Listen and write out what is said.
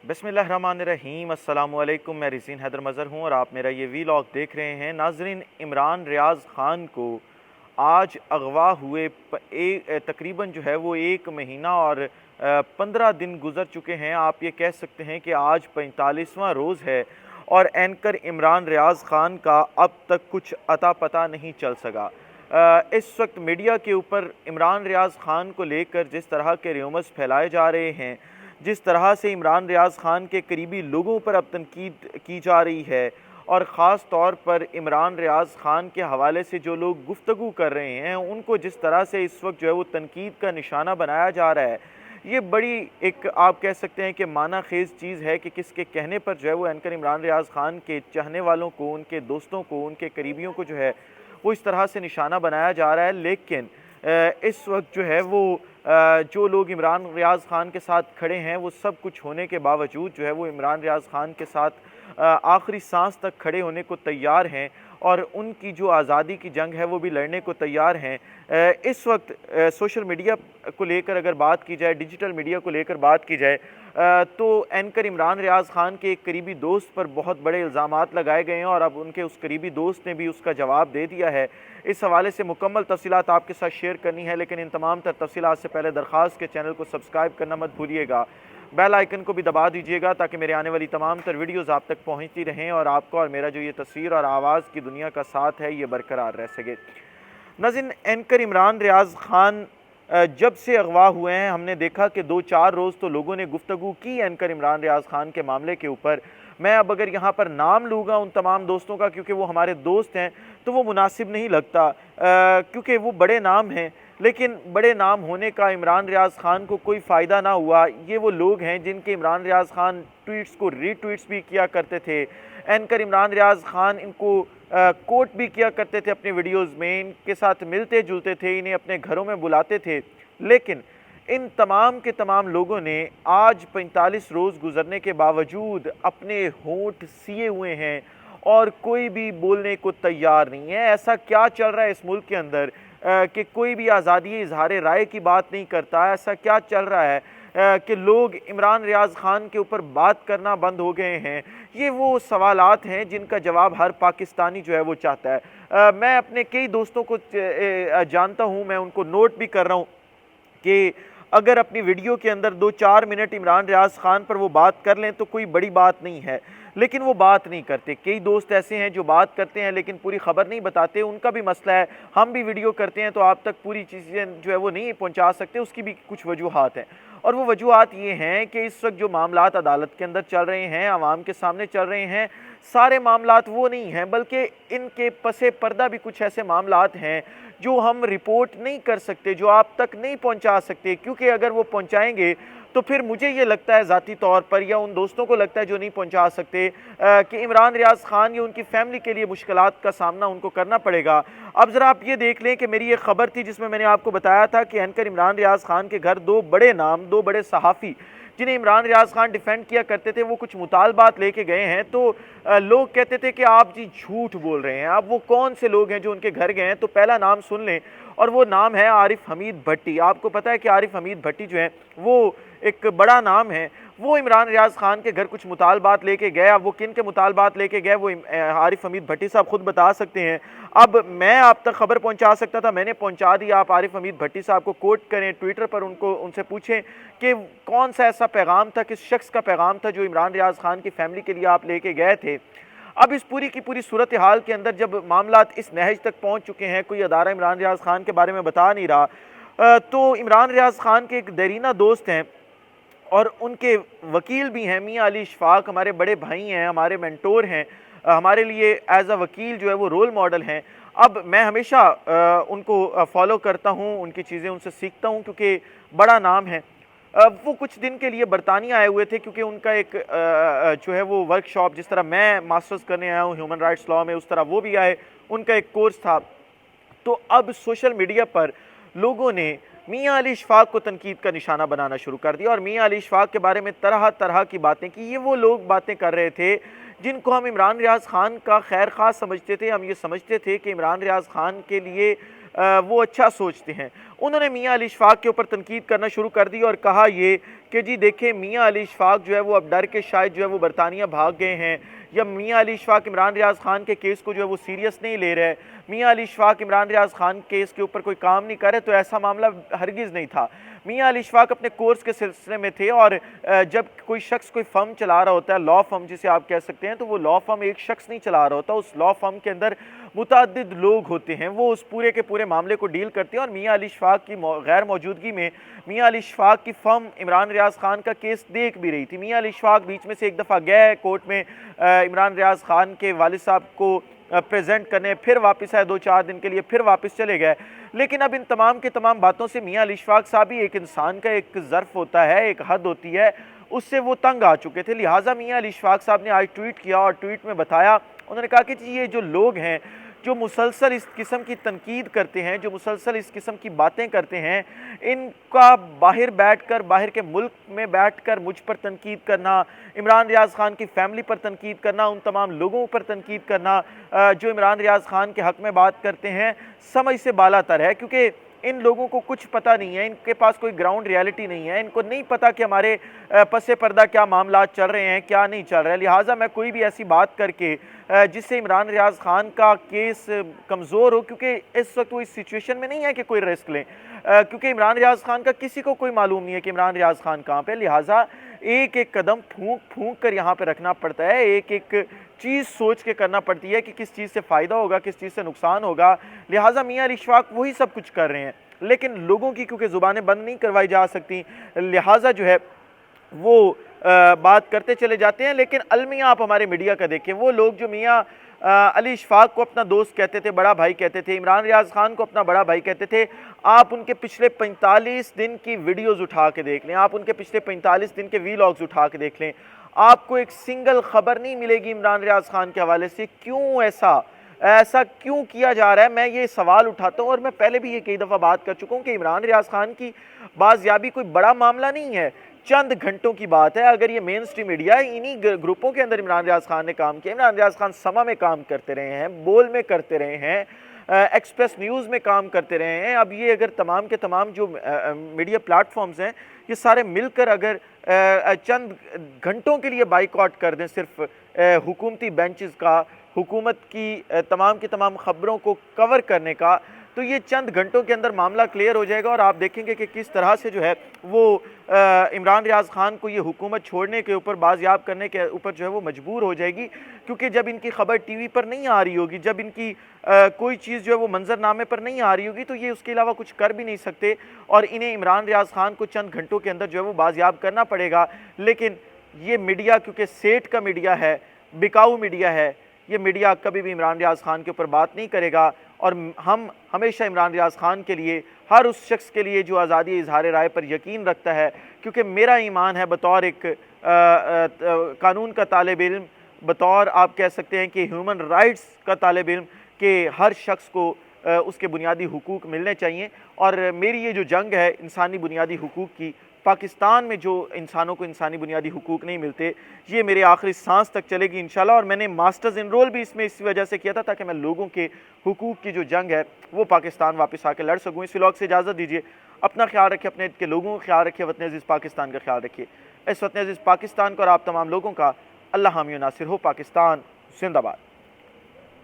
बिस्मिल्लाहिर्रहमानिर्रहीम अस्सलामु अलैकुम। मैं रिज़ीन हैदर मज़हर हूँ और आप मेरा ये वीलॉग देख रहे हैं। नाज़रीन, इमरान रियाज़ ख़ान को आज अगवा हुए तकरीबन जो है वो 1 महीना और 15 दिन गुज़र चुके हैं। आप ये कह सकते हैं कि आज 45वां रोज़ है और एंकर इमरान रियाज़ ख़ान का अब तक कुछ अता पता नहीं चल सका। इस वक्त मीडिया के ऊपर इमरान रियाज़ ख़ान को लेकर जिस तरह के र्यूमर्स फैलाए जा रहे हैं, जिस तरह से इमरान रियाज़ ख़ान के करीबी लोगों पर अब तनकीद की जा रही है और ख़ास तौर पर इमरान रियाज़ ख़ान के हवाले से जो लोग गुफ्तगू कर रहे हैं उनको जिस तरह से इस वक्त जो है वो तनकीद का निशाना बनाया जा रहा है, ये बड़ी एक आप कह सकते हैं कि माना खेज़ चीज़ है कि किसके कहने पर जो है वो एंकर इमरान रियाज़ ख़ान के चाहने वालों को, उनके दोस्तों को, उनके करीबियों को जो है वो इस तरह से निशाना बनाया जा रहा है। लेकिन इस वक्त जो है वो जो लोग इमरान रियाज़ ख़ान के साथ खड़े हैं वो सब कुछ होने के बावजूद जो है वो इमरान रियाज़ ख़ान के साथ आखिरी सांस तक खड़े होने को तैयार हैं और उनकी जो आज़ादी की जंग है वो भी लड़ने को तैयार हैं। इस वक्त सोशल मीडिया को लेकर अगर बात की जाए, डिजिटल मीडिया को लेकर बात की जाए, तो एंकर इमरान रियाज़ ख़ान के एक करीबी दोस्त पर बहुत बड़े इल्ज़ामात लगाए गए हैं और अब उनके उस करीबी दोस्त ने भी उसका जवाब दे दिया है। इस हवाले से मुकम्मल तफ़सीलात आपके साथ शेयर करनी है, लेकिन इन तमाम तर तफ़सीलात से पहले दरख्वास्त के चैनल को सब्सक्राइब करना मत भूलिएगा, बेल आइकन को भी दबा दीजिएगा ताकि मेरे आने वाली तमाम तर वीडियोज़ आप तक पहुँचती रहें और आपको और मेरा जो ये तस्वीर और आवाज़ की दुनिया का साथ है ये बरकरार रह सके। नाज़रीन, एंकर इमरान रियाज़ ख़ान जब से अगवा हुए हैं हमने देखा कि 2-4 रोज़ तो लोगों ने गुफ्तगू की एंकर इमरान रियाज़ ख़ान के मामले के ऊपर। मैं अब अगर यहाँ पर नाम लूँगा उन तमाम दोस्तों का, क्योंकि वो हमारे दोस्त हैं, तो वो मुनासिब नहीं लगता, क्योंकि वो बड़े नाम हैं। लेकिन बड़े नाम होने का इमरान रियाज़ ख़ान को कोई फ़ायदा ना हुआ। ये वो लोग हैं जिनके इमरान रियाज़ ख़ान ट्वीट्स को रीट्वीट्स भी किया करते थे। एंकर इमरान रियाज़ ख़ान इनको कोट भी किया करते थे अपने वीडियोज़ में, इनके साथ मिलते जुलते थे, इन्हें अपने घरों में बुलाते थे। लेकिन इन तमाम के तमाम लोगों ने आज 45 रोज़ गुज़रने के बावजूद अपने होंठ सिए हुए हैं और कोई भी बोलने को तैयार नहीं है। ऐसा क्या चल रहा है इस मुल्क के अंदर कि कोई भी आज़ादी इज़हार राय की बात नहीं करता? ऐसा क्या चल रहा है कि लोग इमरान रियाज़ ख़ान के ऊपर बात करना बंद हो गए हैं? ये वो सवालात हैं जिनका जवाब हर पाकिस्तानी जो है वो चाहता है। मैं अपने कई दोस्तों को जानता हूँ, मैं उनको नोट भी कर रहा हूँ कि अगर अपनी वीडियो के अंदर 2-4 मिनट इमरान रियाज़ ख़ान पर वो बात कर लें तो कोई बड़ी बात नहीं है, लेकिन वो बात नहीं करते। कई दोस्त ऐसे हैं जो बात करते हैं लेकिन पूरी ख़बर नहीं बताते, उनका भी मसला है। हम भी वीडियो करते हैं तो आप तक पूरी चीज़ें जो है वो नहीं पहुंचा सकते, उसकी भी कुछ वजूहात हैं। और वो वजूहात ये हैं कि इस वक्त जो मामलात अदालत के अंदर चल रहे हैं, आवाम के सामने चल रहे हैं, सारे मामलात वो नहीं हैं, बल्कि इनके पसे पर्दा भी कुछ ऐसे मामलात हैं जो हम रिपोर्ट नहीं कर सकते, जो आप तक नहीं पहुंचा सकते, क्योंकि अगर वो पहुंचाएंगे तो फिर मुझे ये लगता है ज़ाती तौर पर, या उन दोस्तों को लगता है जो नहीं पहुंचा सकते, कि इमरान रियाज़ ख़ान या उनकी फ़ैमिली के लिए मुश्किलात का सामना उनको करना पड़ेगा। अब ज़रा आप ये देख लें कि मेरी एक ख़बर थी जिसमें मैंने आपको बताया था कि एंकर इमरान रियाज़ ख़ान के घर 2 बड़े नाम, 2 बड़े सहाफ़ी जिन्हें इमरान रियाज़ ख़ान डिफेंड किया करते थे, वो कुछ मुतालबात लेके गए हैं। तो लोग कहते थे कि आप जी झूठ बोल रहे हैं। अब वो कौन से लोग हैं जो उनके घर गए हैं? तो पहला नाम सुन लें, और वो नाम है आरिफ हमीद भट्टी। आपको पता है कि आरिफ हमीद भट्टी जो है वो एक बड़ा नाम है। वो इमरान रियाज़ ख़ान के घर कुछ मुतालबात लेके गए। अब वो किन के मुतालबात लेके गए वो आरिफ हमीद भट्टी साहब खुद बता सकते हैं। अब मैं आप तक खबर पहुंचा सकता था, मैंने पहुंचा दी। आप आरिफ हमीद भट्टी साहब को कोट करें ट्विटर पर, उनसे पूछें कि कौन सा ऐसा पैगाम था, किस शख्स का पैगाम था जो इमरान रियाज़ ख़ान की फ़ैमिली के लिए आप लेके गए थे। अब इस पूरी की पूरी सूरत हाल के अंदर जब मामलात इस नहज तक पहुंच चुके हैं, कोई अदारा इमरान रियाज़ ख़ान के बारे में बता नहीं रहा, तो इमरान रियाज़ ख़ान के एक देरीना दोस्त हैं और उनके वकील भी हैं, मियाँ अली इशफाक, हमारे बड़े भाई हैं, हमारे मेंटोर हैं, हमारे लिए एज अ वकील जो है वो रोल मॉडल हैं। अब मैं हमेशा उनको फॉलो करता हूँ, उनकी चीज़ें उनसे सीखता हूँ, क्योंकि बड़ा नाम है। वो कुछ दिन के लिए बरतानिया आए हुए थे, क्योंकि उनका एक जो है वो वर्कशॉप, जिस तरह मैं मास्टर्स करने आया हूँ ह्यूमन राइट्स लॉ में, उस तरह वो भी आए, उनका एक कोर्स था। तो अब सोशल मीडिया पर लोगों ने मियाँ अली इशफाक को तनकीद का निशाना बनाना शुरू कर दिया और मियाँ अली इशफाक के बारे में तरह तरह की बातें की। ये वो लोग बातें कर रहे थे जिनको हम इमरान रियाज़ ख़ान का खैर ख़ास समझते थे। हम ये समझते थे कि इमरान रियाज़ ख़ान के लिए वो अच्छा सोचते हैं। انہوں نے میاں علی اشفاق کے اوپر تنقید کرنا شروع کر دی اور کہا یہ کہ جی دیکھیں میاں علی اشفاق جو ہے وہ اب ڈر کے شاید جو ہے وہ برطانیہ بھاگ گئے ہیں، یا میاں علی اشفاق عمران ریاض خان کے کیس کو جو ہے وہ سیریس نہیں لے رہے، میاں علی اشفاق عمران ریاض خان کیس کے اوپر کوئی کام نہیں کر رہے، تو ایسا معاملہ ہرگز نہیں تھا۔ میاں علی اشفاق اپنے کورس کے سلسلے میں تھے، اور جب کوئی شخص کوئی فرم چلا رہا ہوتا ہے، لا فرم جسے آپ کہہ سکتے ہیں، تو وہ لا فرم ایک شخص نہیں چلا رہا ہوتا، اس لا فرم کے اندر متعدد لوگ ہوتے ہیں، وہ اس پورے کے پورے معاملے کو ڈیل کرتے ہیں، اور میاں علی اشفاق کی غیر موجودگی میں میاں علی اشفاق کی فرم عمران ریاض خان کا کیس دیکھ بھی رہی تھی۔ میاں علی اشفاق بیچ میں سے ایک دفعہ گئے کورٹ میں عمران ریاض خان کے والد صاحب کو پریزنٹ کرنے، پھر واپس آئے 2-4 دن کے لیے، پھر واپس چلے گئے۔ لیکن اب ان تمام کے تمام باتوں سے میاں علی اشفاق صاحب ہی ایک انسان کا ایک ظرف ہوتا ہے، ایک حد ہوتی ہے، اس سے وہ تنگ آ چکے تھے، لہٰذا میاں علی اشفاق صاحب نے آج ٹویٹ کیا اور ٹویٹ میں بتایا، انہوں نے کہا کہ جی یہ جو لوگ ہیں جو مسلسل اس قسم کی تنقید کرتے ہیں، جو مسلسل اس قسم کی باتیں کرتے ہیں، ان کا باہر بیٹھ کر، باہر کے ملک میں بیٹھ کر مجھ پر تنقید کرنا، عمران ریاض خان کی فیملی پر تنقید کرنا، ان تمام لوگوں پر تنقید کرنا جو عمران ریاض خان کے حق میں بات کرتے ہیں، سمجھ سے بالا تر ہے، کیونکہ ان لوگوں کو کچھ پتہ نہیں ہے، ان کے پاس کوئی گراؤنڈ ریالٹی نہیں ہے، ان کو نہیں پتہ کہ ہمارے پس پردہ کیا معاملات چل رہے ہیں، کیا نہیں چل رہا ہے، لہٰذا میں کوئی بھی ایسی بات کر کے جس سے عمران ریاض خان کا کیس کمزور ہو، کیونکہ اس وقت وہ اس سچویشن میں نہیں ہے کہ کوئی رسک لیں، کیونکہ عمران ریاض خان کا کسی کو کوئی معلوم نہیں ہے کہ عمران ریاض خان کہاں پہ، لہٰذا ایک ایک قدم پھونک پھونک کر یہاں پہ رکھنا پڑتا ہے، ایک ایک چیز سوچ کے کرنا پڑتی ہے کہ کس چیز سے فائدہ ہوگا، کس چیز سے نقصان ہوگا، لہٰذا میاں علی اشفاق وہی سب کچھ کر رہے ہیں، لیکن لوگوں کی کیونکہ زبانیں بند نہیں کروائی جا سکتی، لہٰذا جو ہے وہ بات کرتے چلے جاتے ہیں۔ لیکن المیہ آپ ہمارے میڈیا کا دیکھیں، وہ لوگ جو میاں علی اشفاق کو اپنا دوست کہتے تھے، بڑا بھائی کہتے تھے، عمران ریاض خان کو اپنا بڑا بھائی کہتے تھے، آپ ان کے پچھلے 45 دن کی ویڈیوز اٹھا کے دیکھ لیں، آپ ان کے پچھلے 45 دن کے وی لاگز اٹھا کے دیکھ لیں، آپ کو ایک سنگل خبر نہیں ملے گی عمران ریاض خان کے حوالے سے۔ کیوں ایسا کیوں کیا جا رہا ہے؟ میں یہ سوال اٹھاتا ہوں، اور میں پہلے بھی یہ کئی دفعہ بات کر چکا ہوں کہ عمران ریاض خان کی بازیابی کوئی بڑا معاملہ نہیں ہے، چند گھنٹوں کی بات ہے۔ اگر یہ مین سٹریم میڈیا ہے، انہی گروپوں کے اندر عمران ریاض خان نے کام کیا، عمران ریاض خان سما میں کام کرتے رہے ہیں، بول میں کرتے رہے ہیں، ایکسپریس نیوز میں کام کرتے رہے ہیں، اب یہ اگر تمام کے تمام جو میڈیا پلیٹ فارمز ہیں یہ سارے مل کر اگر چند گھنٹوں کے لیے بائیکاٹ کر دیں صرف حکومتی بینچز کا، حکومت کی تمام کی تمام خبروں کو کور کرنے کا، تو یہ چند گھنٹوں کے اندر معاملہ کلیئر ہو جائے گا، اور آپ دیکھیں گے کہ کس طرح سے جو ہے وہ عمران ریاض خان کو یہ حکومت چھوڑنے کے اوپر، بازیاب کرنے کے اوپر جو ہے وہ مجبور ہو جائے گی، کیونکہ جب ان کی خبر ٹی وی پر نہیں آ رہی ہوگی، جب ان کی کوئی چیز جو ہے وہ منظر نامے پر نہیں آ رہی ہوگی، تو یہ اس کے علاوہ کچھ کر بھی نہیں سکتے، اور انہیں عمران ریاض خان کو چند گھنٹوں کے اندر جو ہے وہ بازیاب کرنا پڑے گا۔ لیکن یہ میڈیا کیونکہ سیٹ کا میڈیا ہے، بکاؤ میڈیا ہے، یہ میڈیا کبھی بھی عمران ریاض خان کے اوپر بات نہیں کرے گا، اور ہم ہمیشہ عمران ریاض خان کے لیے، ہر اس شخص کے لیے جو آزادی اظہار رائے پر یقین رکھتا ہے، کیونکہ میرا ایمان ہے بطور ایک قانون کا طالب علم، بطور آپ کہہ سکتے ہیں کہ ہیومن رائٹس کا طالب علم، کہ ہر شخص کو اس کے بنیادی حقوق ملنے چاہیے، اور میری یہ جو جنگ ہے انسانی بنیادی حقوق کی، پاکستان میں جو انسانوں کو انسانی بنیادی حقوق نہیں ملتے، یہ میرے آخری سانس تک چلے گی انشاءاللہ، اور میں نے ماسٹرز انرول بھی اس میں اسی وجہ سے کیا تھا تاکہ میں لوگوں کے حقوق کی جو جنگ ہے وہ پاکستان واپس آ کے لڑ سکوں۔ اس ولاگ سے اجازت دیجیے، اپنا خیال رکھیں، اپنے کے لوگوں کا خیال رکھیں، وطن عزیز پاکستان کا خیال رکھیے۔ اس وطن عزیز پاکستان کو اور آپ تمام لوگوں کا اللہ حامی و ناصر ہو۔ پاکستان زندہ باد۔